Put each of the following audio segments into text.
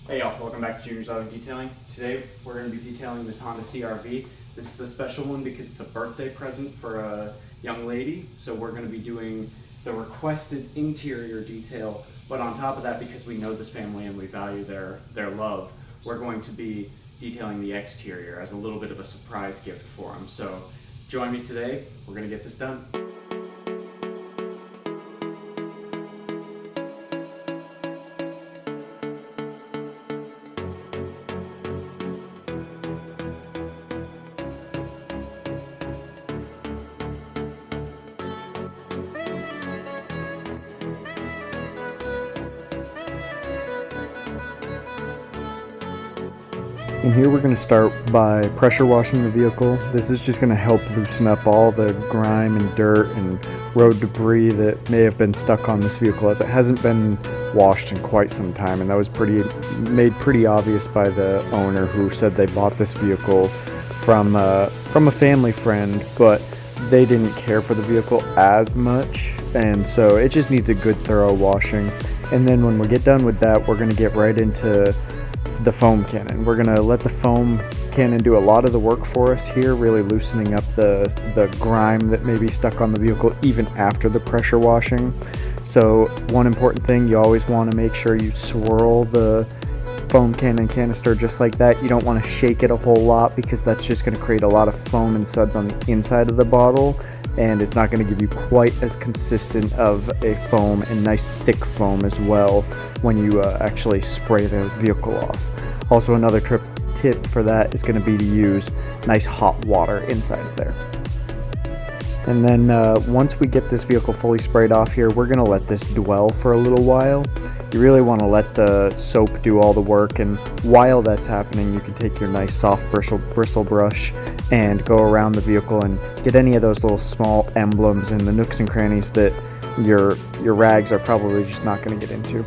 Hey y'all, welcome back to Junior's Auto Detailing. Today we're going to be detailing this Honda CR-V. This is a special one because it's a birthday present for a young lady. So we're going to be doing the requested interior detail, but on top of that, because we know this family and we value their love, we're going to be detailing the exterior as a little bit of a surprise gift for them. So join me today, we're going to get this done. And here we're going to start by pressure washing the vehicle. This is just going to help loosen up all the grime and dirt and road debris that may have been stuck on this vehicle, as it hasn't been washed in quite some time, and that was made pretty obvious by the owner, who said they bought this vehicle from a family friend, but they didn't care for the vehicle as much, and so it just needs a good thorough washing. And then when we get done with that, we're going to get right into the foam cannon. We're going to let the foam cannon do a lot of the work for us here, really loosening up the grime that may be stuck on the vehicle even after the pressure washing. So one important thing, you always want to make sure you swirl the foam cannon canister just like that. You don't want to shake it a whole lot, because that's just going to create a lot of foam and suds on the inside of the bottle, and it's not going to give you quite as consistent of a foam and nice thick foam as well when you actually spray the vehicle off. Also, another tip for that is going to be to use nice hot water inside of there. And then once we get this vehicle fully sprayed off here, we're going to let this dwell for a little while. You really want to let the soap do all the work, and while that's happening, you can take your nice soft bristle brush and go around the vehicle and get any of those little small emblems and the nooks and crannies that your rags are probably just not going to get into.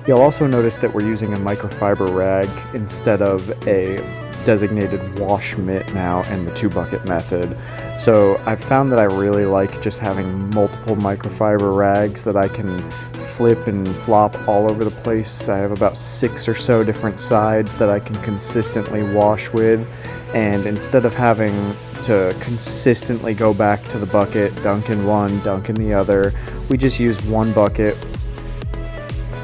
You'll also notice that we're using a microfiber rag instead of a designated wash mitt now in the 2-bucket method. So I've found that I really like just having multiple microfiber rags that I can flip and flop all over the place. I have about 6 or so different sides that I can consistently wash with, and instead of having to consistently go back to the bucket, dunk in one, dunk in the other, we just use one bucket,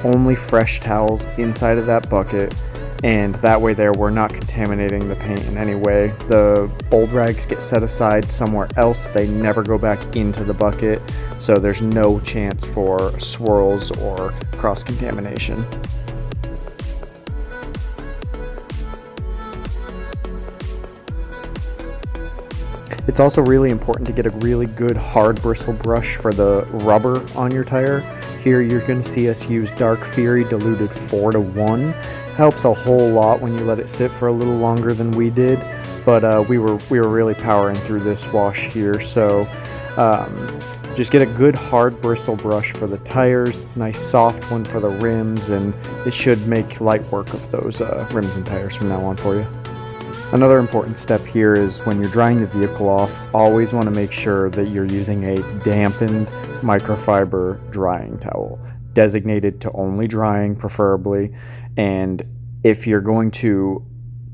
only fresh towels inside of that bucket, and that way there we're not contaminating the paint in any way. The old rags get set aside somewhere else, they never go back into the bucket, so there's no chance for swirls or cross-contamination. It's also really important to get a really good hard bristle brush for the rubber on your tire. Here you're going to see us use Dark Fury diluted 4:1. Helps a whole lot when you let it sit for a little longer than we did, but we were really powering through this wash here. So just get a good hard bristle brush for the tires, nice soft one for the rims, and it should make light work of those rims and tires from now on for you. Another important step here is when you're drying the vehicle off, always want to make sure that you're using a dampened microfiber drying towel, designated to only drying preferably. And if you're going to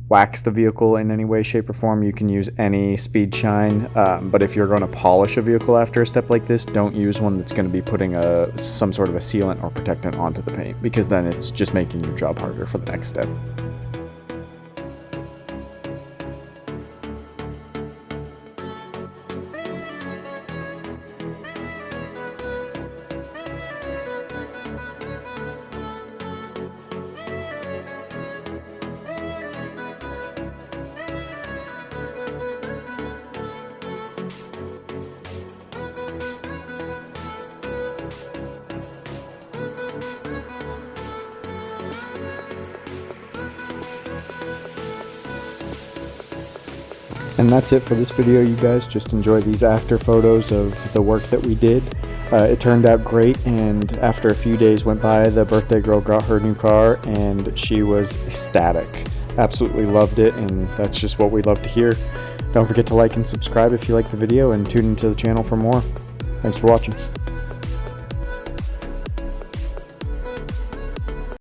wax the vehicle in any way, shape, or form, you can use any speed shine, but if you're going to polish a vehicle after a step like this, don't use one that's going to be putting some sort of a sealant or protectant onto the paint, because then it's just making your job harder for the next step. And that's it for this video, you guys. Just enjoy these after photos of the work that we did. It turned out great, and after a few days went by, the birthday girl got her new car and she was ecstatic. Absolutely loved it, and that's just what we love to hear. Don't forget to like and subscribe if you like the video, and tune into the channel for more. Thanks for watching.